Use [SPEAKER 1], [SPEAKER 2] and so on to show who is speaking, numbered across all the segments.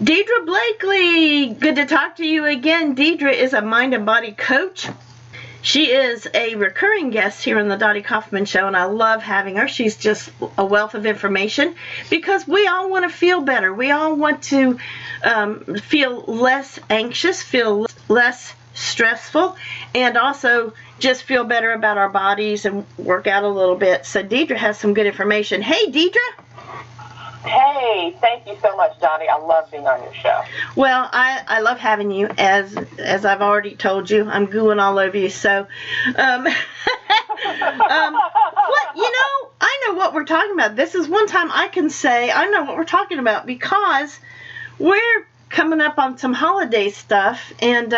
[SPEAKER 1] Deidre Blakely, good to talk to you again. Deidre is a mind and body coach. She is a recurring guest here on the Dottie Kaufman Show, and I love having her. She's just a wealth of information because we all want to feel better. We all want to feel less anxious, feel less stressful, and also just feel better about our bodies and work out a little bit. So Deidre has some good information. Hey, Deidre.
[SPEAKER 2] Hey, thank you so much, Dottie. I love being on your show.
[SPEAKER 1] Well, I love having you. As I've already told you, I'm gooing all over you. So, I know what we're talking about. This is one time I can say I know what we're talking about because we're coming up on some holiday stuff and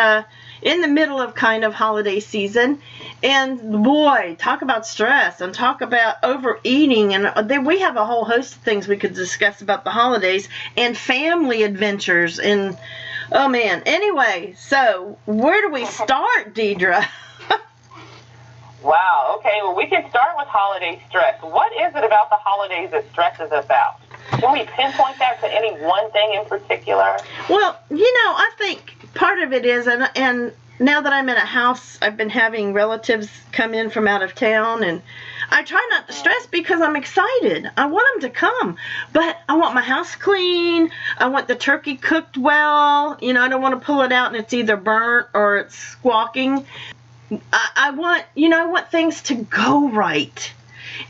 [SPEAKER 1] in the middle of kind of holiday season. And boy, talk about stress and talk about overeating. And then we have a whole host of things we could discuss about the holidays and family adventures. And, oh, man. Anyway, so where do we start, Deidre?
[SPEAKER 2] Wow. Okay, well, we can start with holiday stress. What is it about the holidays that stresses us out? Can we pinpoint that to any one thing in particular?
[SPEAKER 1] Well, I think part of it is, and now that I'm in a house, I've been having relatives come in from out of town, and I try not to stress because I'm excited. I want them to come, but I want my house clean. I want the turkey cooked well. I don't want to pull it out and it's either burnt or it's squawking. I want things to go right.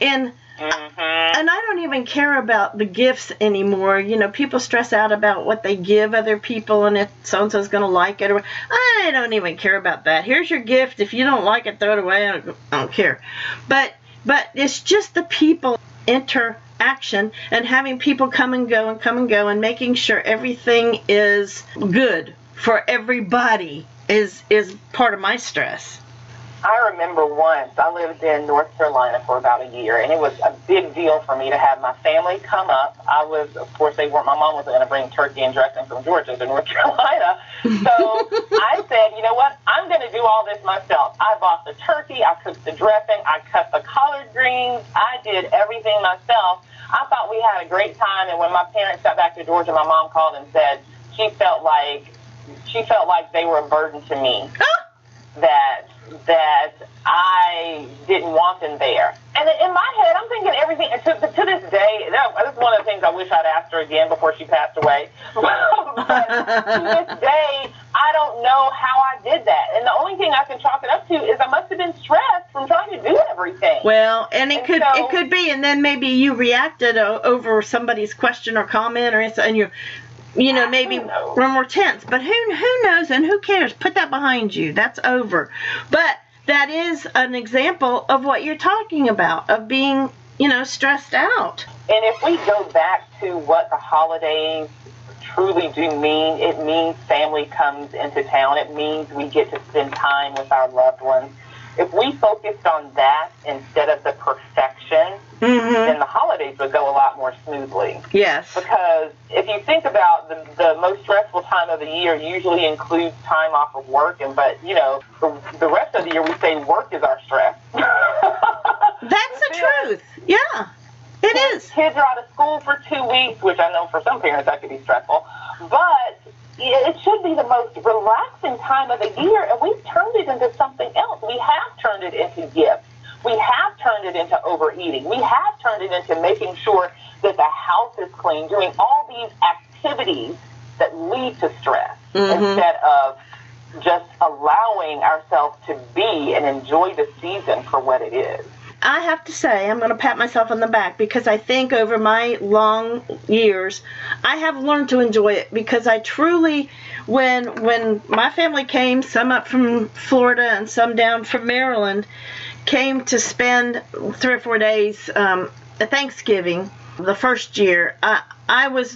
[SPEAKER 1] And and I don't even care about the gifts anymore. People stress out about what they give other people and if so-and-so's going to like it. I don't even care about that. Here's your gift. If you don't like it, throw it away. I don't care. But it's just the people interaction and having people come and go and making sure everything is good for everybody is part of my stress.
[SPEAKER 2] I remember once, I lived in North Carolina for about a year, and it was a big deal for me to have my family come up. My mom wasn't going to bring turkey and dressing from Georgia to North Carolina. So I said, you know what, I'm going to do all this myself. I bought the turkey, I cooked the dressing, I cut the collard greens, I did everything myself. I thought we had a great time, and when my parents got back to Georgia, my mom called and said she felt like they were a burden to me. that I didn't want them there. And in my head, I'm thinking everything, to this day, that's one of the things I wish I'd asked her again before she passed away. But to this day, I don't know how I did that. And the only thing I can chalk it up to is I must have been stressed from trying to do everything.
[SPEAKER 1] Well, and it could be, and then maybe you reacted over somebody's question or comment, and you maybe we're more tense, but who knows and who cares? Put that behind you. That's over. But that is an example of what you're talking about, of being, stressed out.
[SPEAKER 2] And if we go back to what the holidays truly do mean, it means family comes into town. It means we get to spend time with our loved ones. If we focused on that instead of the perfection, then the holidays would go a lot more smoothly.
[SPEAKER 1] Yes.
[SPEAKER 2] Because if you think about the most stressful time of the year usually includes time off of work, but the rest of the year we say work is our stress.
[SPEAKER 1] That's the truth. Yeah, it is.
[SPEAKER 2] Kids are out of school for 2 weeks, which I know for some parents that could be stressful, but it should be the most relaxing time of the year, and we've turned it into something else. We have turned it into gifts. We have turned it into overeating. We have turned it into making sure that the house is clean, doing all these activities that lead to stress instead of just allowing ourselves to be and enjoy the season for what it is.
[SPEAKER 1] I have to say, I'm going to pat myself on the back because I think over my long years, I have learned to enjoy it because I truly, when my family came, some up from Florida and some down from Maryland, came to spend 3 or 4 days at Thanksgiving the first year, I was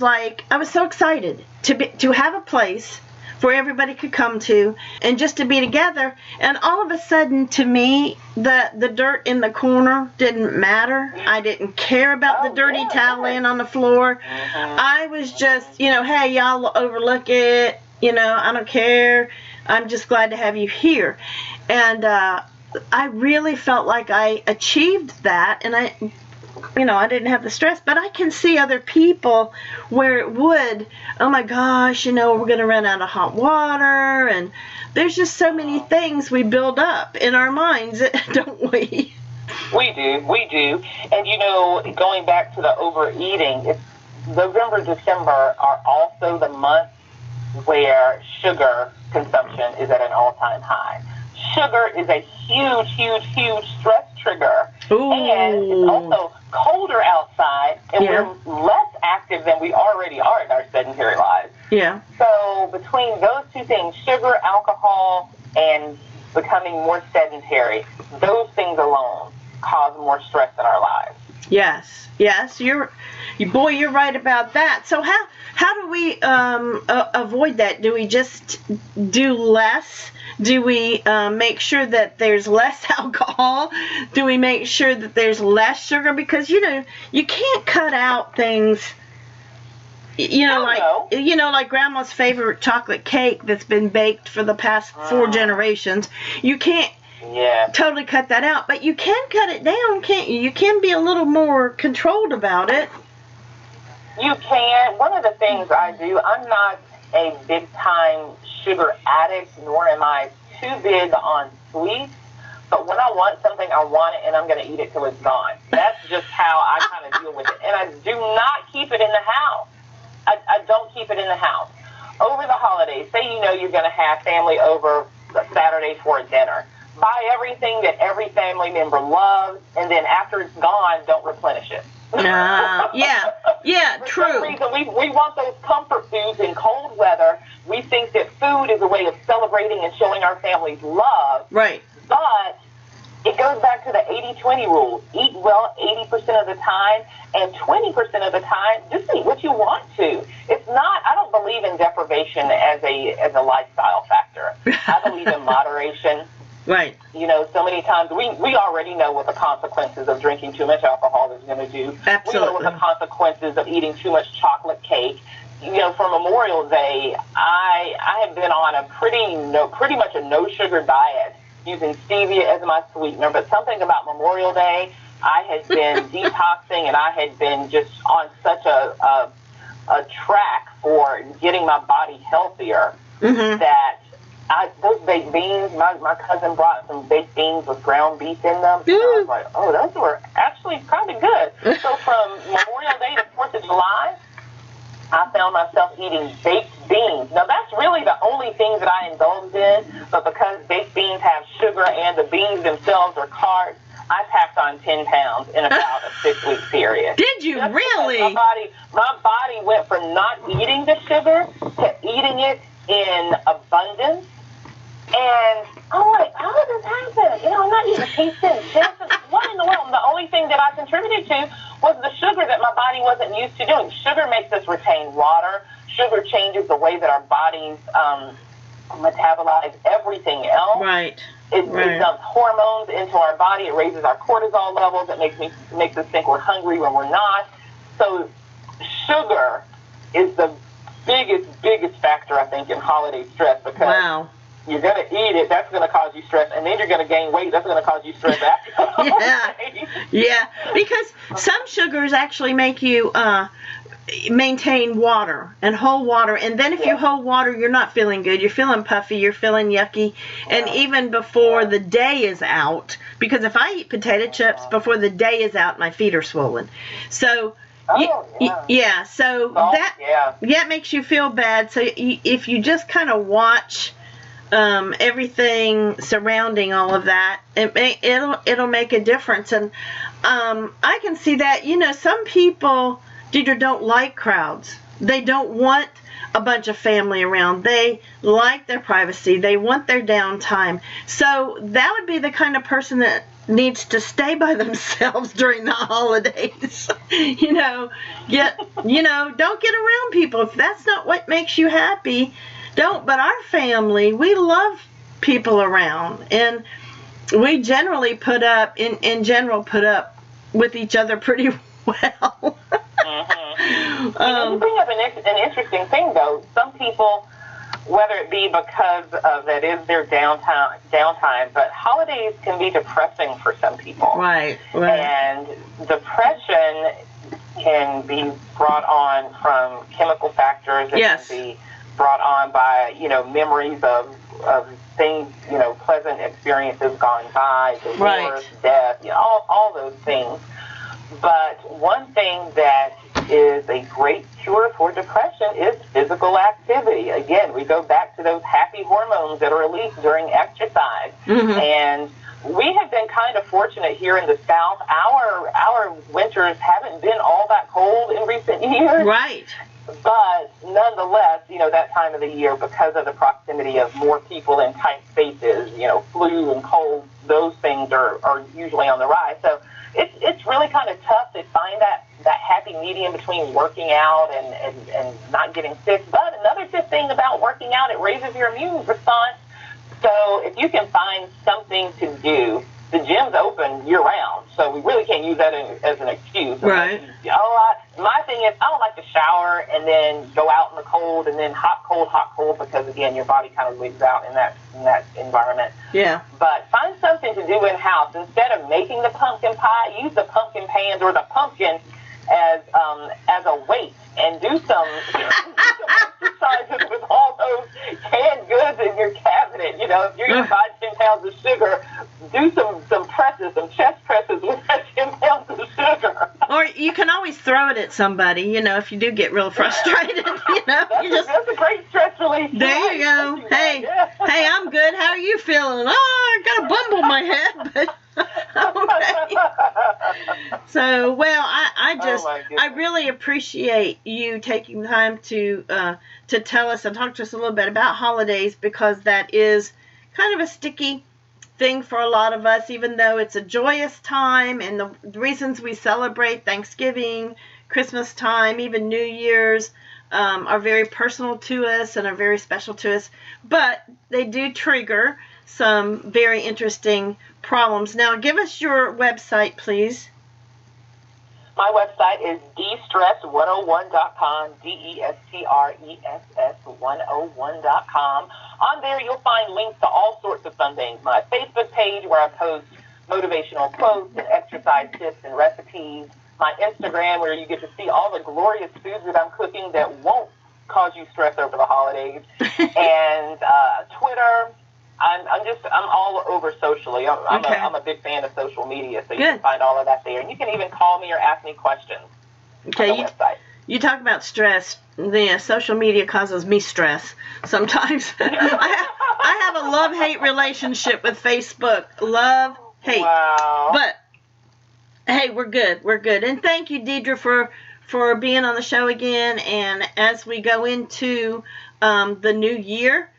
[SPEAKER 1] so excited to have a place where everybody could come to and just to be together. And all of a sudden, to me, the dirt in the corner didn't matter. I didn't care about the dirty towel laying on the floor. I was just, hey, y'all overlook it. I don't care. I'm just glad to have you here. And I really felt like I achieved that. And I didn't have the stress, but I can see other people where it would, oh my gosh, we're going to run out of hot water, and there's just so many things we build up in our minds, don't we?
[SPEAKER 2] We do. And going back to the overeating, November, December are also the months where sugar consumption is at an all-time high. Sugar is a huge, huge, huge stress trigger.
[SPEAKER 1] Ooh.
[SPEAKER 2] And it's also colder outside, and
[SPEAKER 1] Yeah.
[SPEAKER 2] we're less active than we already are in our sedentary lives.
[SPEAKER 1] Yeah.
[SPEAKER 2] So between those two things, sugar, alcohol, and becoming more sedentary, those things alone cause more stress in our lives.
[SPEAKER 1] Yes, you're right about that. So how do we avoid that? Do we just do less? Do we make sure that there's less alcohol? Do we make sure that there's less sugar? Because you can't cut out things. Like Grandma's favorite chocolate cake that's been baked for the past 4 generations. You can't totally cut that out, but you can cut it down, can't you? You can be a little more controlled about it.
[SPEAKER 2] You can. One of the things I do, I'm not a big-time sugar addict, nor am I too big on sweets, but when I want something, I want it, and I'm going to eat it till it's gone. That's just how I kind of deal with it. And I do not keep it in the house. I don't keep it in the house. Over the holidays, say you're going to have family over Saturday for a dinner. Buy everything that every family member loves, and then after it's gone, don't replenish it.
[SPEAKER 1] Yeah, true.
[SPEAKER 2] For some reason, we want those comfort foods in cold weather. We think that food is a way of celebrating and showing our families love.
[SPEAKER 1] Right.
[SPEAKER 2] But it goes back to the 80-20 rule. Eat well 80% of the time, and 20% of the time, just eat what you want to. It's not, I don't believe in deprivation as a lifestyle factor. I believe in moderation.
[SPEAKER 1] Right.
[SPEAKER 2] So many times we already know what the consequences of drinking too much alcohol is going to do.
[SPEAKER 1] Absolutely.
[SPEAKER 2] We know what the consequences of eating too much chocolate cake. For Memorial Day, I have been on a pretty much a no sugar diet, using stevia as my sweetener. But something about Memorial Day, I had been detoxing, and I had been just on such a track for getting my body healthier that. Those baked beans, my cousin brought some baked beans with ground beef in them. And I was like, oh, those were actually kind of good. So from Memorial Day to 4th of July, I found myself eating baked beans. Now, that's really the only thing that I indulged in, but because baked beans have sugar and the beans themselves are carbs, I packed on 10 pounds in about a 6-week period.
[SPEAKER 1] Did you really?
[SPEAKER 2] My body went from not eating the sugar to eating it in abundance. And I'm like, how did this happen? I'm not eating pizza and chips. What in the world? And the only thing that I contributed to was the sugar that my body wasn't used to doing. Sugar makes us retain water. Sugar changes the way that our bodies metabolize everything else.
[SPEAKER 1] Right.
[SPEAKER 2] It dumps hormones into our body. It raises our cortisol levels. It makes us think we're hungry when we're not. So sugar is the biggest factor, I think, in holiday stress, because you're going to eat it, that's going to cause you stress, and then you're going to gain weight, that's going to cause you stress after.
[SPEAKER 1] Yeah, because some sugars actually make you maintain water and hold water, and then if you hold water, you're not feeling good, you're feeling puffy, you're feeling yucky, and even before the day is out, because if I eat potato chips before the day is out, my feet are swollen. So so that makes you feel bad. So if you just kind of watch everything surrounding all of that, it'll make a difference. And I can see that. Some people, Deidre, don't like crowds. They don't want a bunch of family around. They like their privacy. They want their downtime. So that would be the kind of person that needs to stay by themselves during the holidays. Don't get around people. If that's not what makes you happy, don't. But our family, we love people around, and we generally put up with each other pretty well.
[SPEAKER 2] You bring up an interesting thing, though. Some people whether it be because of that is their downtime, but holidays can be depressing for some people.
[SPEAKER 1] Right.
[SPEAKER 2] And depression can be brought on from chemical factors. It can be brought on by, memories of things, pleasant experiences gone by, divorce, death, all those things. But one thing that is a great cure for depression is physical activity. Again, we go back to those happy hormones that are released during exercise. And we have been kind of fortunate here in the South. Our winters haven't been all that cold in recent years.
[SPEAKER 1] Right.
[SPEAKER 2] But nonetheless, that time of the year, because of the proximity of more people in tight spaces, flu and cold, those things are usually on the rise. So it's really kind of tough to find that happy medium between working out and not getting sick. But another good thing about working out, it raises your immune response. So if you can find something to do, the gym's open year-round, so we really can't use that as an excuse.
[SPEAKER 1] Right.
[SPEAKER 2] My thing is, I don't like to shower and then go out in the cold and then hot, cold, because, again, your body kind of wigs out in that environment.
[SPEAKER 1] Yeah.
[SPEAKER 2] But find something to do in-house. Instead of making the pumpkin pie, use the pumpkin pans or the pumpkin as a weight and do some exercises with all those canned goods in your cabinet. If you're going to buy 10 pounds of sugar, do some presses, some chest presses with that 10 pounds of sugar.
[SPEAKER 1] Or you can always throw it at somebody, if you do get real frustrated,
[SPEAKER 2] That's a great stress relief.
[SPEAKER 1] There you go. Hey, I'm good. How are you feeling? Oh, I got a bumble in my head, but okay. So, well, I really appreciate you taking time to tell us and talk to us a little bit about holidays, because that is kind of a sticky thing for a lot of us, even though it's a joyous time, and the reasons we celebrate Thanksgiving, Christmas time, even New Year's are very personal to us and are very special to us, but they do trigger some very interesting problems. Now, give us your website, please.
[SPEAKER 2] My website is destress101.com, DESTRESS101.com. On there, you'll find links to all sorts of fun things. My Facebook page, where I post motivational quotes and exercise tips and recipes. My Instagram, where you get to see all the glorious foods that I'm cooking that won't cause you stress over the holidays. And Twitter. I'm all over socially. I'm a big fan of social media, so you can find all of that there. And you can even call me or ask me questions on the website.
[SPEAKER 1] You talk about stress. The social media causes me stress sometimes. I have a love-hate relationship with Facebook. Love, hate.
[SPEAKER 2] Wow.
[SPEAKER 1] But, hey, we're good. We're good. And thank you, Deidre, for being on the show again. And as we go into the new year,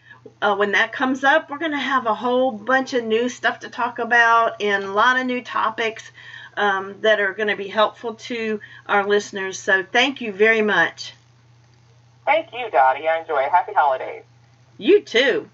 [SPEAKER 1] when that comes up, we're going to have a whole bunch of new stuff to talk about and a lot of new topics that are going to be helpful to our listeners. So thank you very much.
[SPEAKER 2] Thank you, Dottie. I enjoy it. Happy holidays.
[SPEAKER 1] You too.